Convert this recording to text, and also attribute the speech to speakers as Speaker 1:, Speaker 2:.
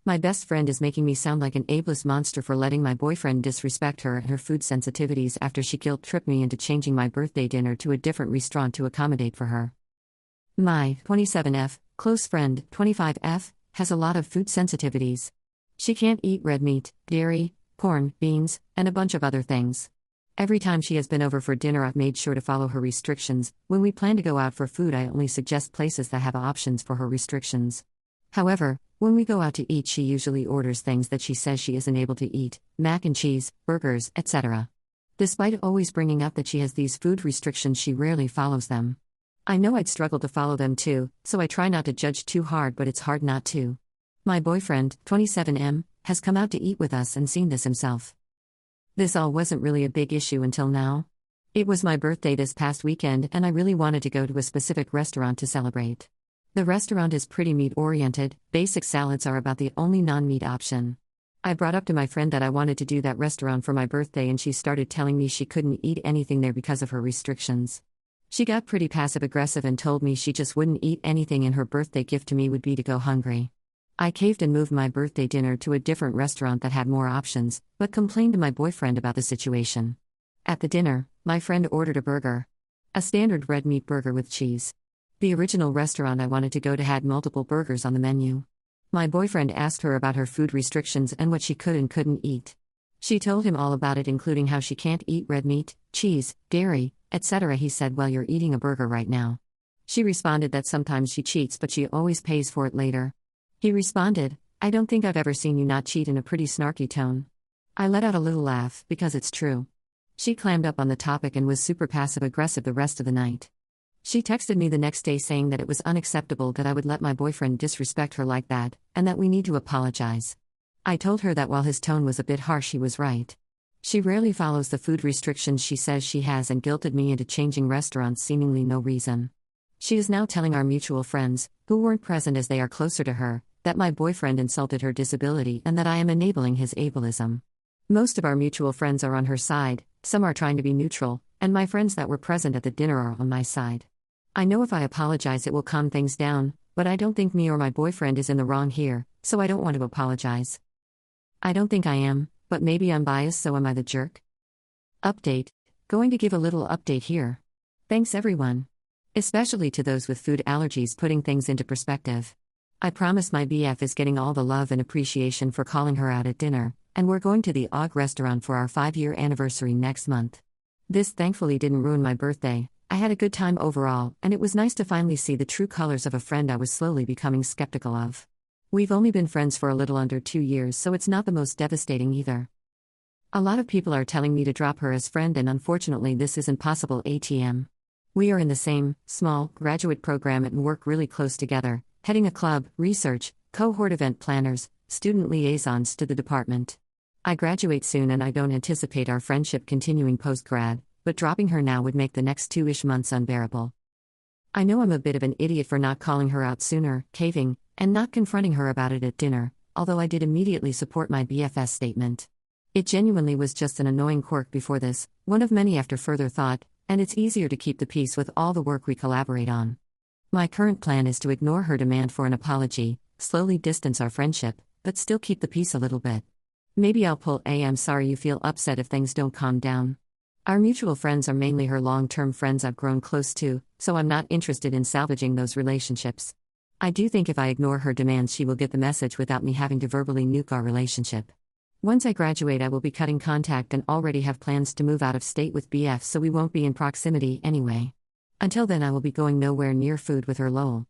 Speaker 1: My best friend is making me sound like an ableist monster for letting my boyfriend disrespect her and her food sensitivities after she guilt-tripped me into changing my birthday dinner to a different restaurant to accommodate for her. My 27F, close friend, 25F, has a lot of food sensitivities. She can't eat red meat, dairy, corn, beans, and a bunch of other things. Every time she has been over for dinner, I've made sure to follow her restrictions. When we plan to go out for food, I only suggest places that have options for her restrictions. However, when we go out to eat, she usually orders things that she says she isn't able to eat: mac and cheese, burgers, etc. Despite always bringing up that she has these food restrictions, she rarely follows them. I know I'd struggle to follow them too, so I try not to judge too hard, but it's hard not to. My boyfriend, 27M, has come out to eat with us and seen this himself. This all wasn't really a big issue until now. It was my birthday this past weekend, and I really wanted to go to a specific restaurant to celebrate. The restaurant is pretty meat-oriented. Basic salads are about the only non-meat option. I brought up to my friend that I wanted to do that restaurant for my birthday, and she started telling me she couldn't eat anything there because of her restrictions. She got pretty passive-aggressive and told me she just wouldn't eat anything, and her birthday gift to me would be to go hungry. I caved and moved my birthday dinner to a different restaurant that had more options, but complained to my boyfriend about the situation. At the dinner, my friend ordered a burger. A standard red meat burger with cheese. The original restaurant I wanted to go to had multiple burgers on the menu. My boyfriend asked her about her food restrictions and what she could and couldn't eat. She told him all about it, including how she can't eat red meat, cheese, dairy, etc. He said, "Well, you're eating a burger right now." She responded that sometimes she cheats, but she always pays for it later. He responded, "I don't think I've ever seen you not cheat," in a pretty snarky tone. I let out a little laugh, because it's true. She clammed up on the topic and was super passive-aggressive the rest of the night. She texted me the next day saying that it was unacceptable that I would let my boyfriend disrespect her like that, and that we need to apologize. I told her that while his tone was a bit harsh, he was right. She rarely follows the food restrictions she says she has and guilted me into changing restaurants seemingly no reason. She is now telling our mutual friends, who weren't present as they are closer to her, that my boyfriend insulted her disability and that I am enabling his ableism. Most of our mutual friends are on her side, some are trying to be neutral, and my friends that were present at the dinner are on my side. I know if I apologize it will calm things down, but I don't think me or my boyfriend is in the wrong here, so I don't want to apologize. I don't think I am, but maybe I'm biased, so am I the jerk? Update. Going to give a little update here. Thanks everyone. Especially to those with food allergies, putting things into perspective. I promise my BF is getting all the love and appreciation for calling her out at dinner, and we're going to the OG restaurant for our 5-year anniversary next month. This thankfully didn't ruin my birthday. I had a good time overall, and it was nice to finally see the true colors of a friend I was slowly becoming skeptical of. We've only been friends for a little under 2 years, so it's not the most devastating either. A lot of people are telling me to drop her as friend, and unfortunately this isn't possible. ATM. We are in the same, small, graduate program and work really close together, heading a club, research, cohort event planners, student liaisons to the department. I graduate soon and I don't anticipate our friendship continuing post-grad, but dropping her now would make the next 2-ish months unbearable. I know I'm a bit of an idiot for not calling her out sooner, caving, and not confronting her about it at dinner, although I did immediately support my BFS statement. It genuinely was just an annoying quirk before this, one of many after further thought, and it's easier to keep the peace with all the work we collaborate on. My current plan is to ignore her demand for an apology, slowly distance our friendship, but still keep the peace a little bit. Maybe I'll pull a "I'm sorry you feel upset" if things don't calm down. Our mutual friends are mainly her long-term friends I've grown close to, so I'm not interested in salvaging those relationships. I do think if I ignore her demands she will get the message without me having to verbally nuke our relationship. Once I graduate I will be cutting contact and already have plans to move out of state with BF, so we won't be in proximity anyway. Until then I will be going nowhere near food with her. Lol.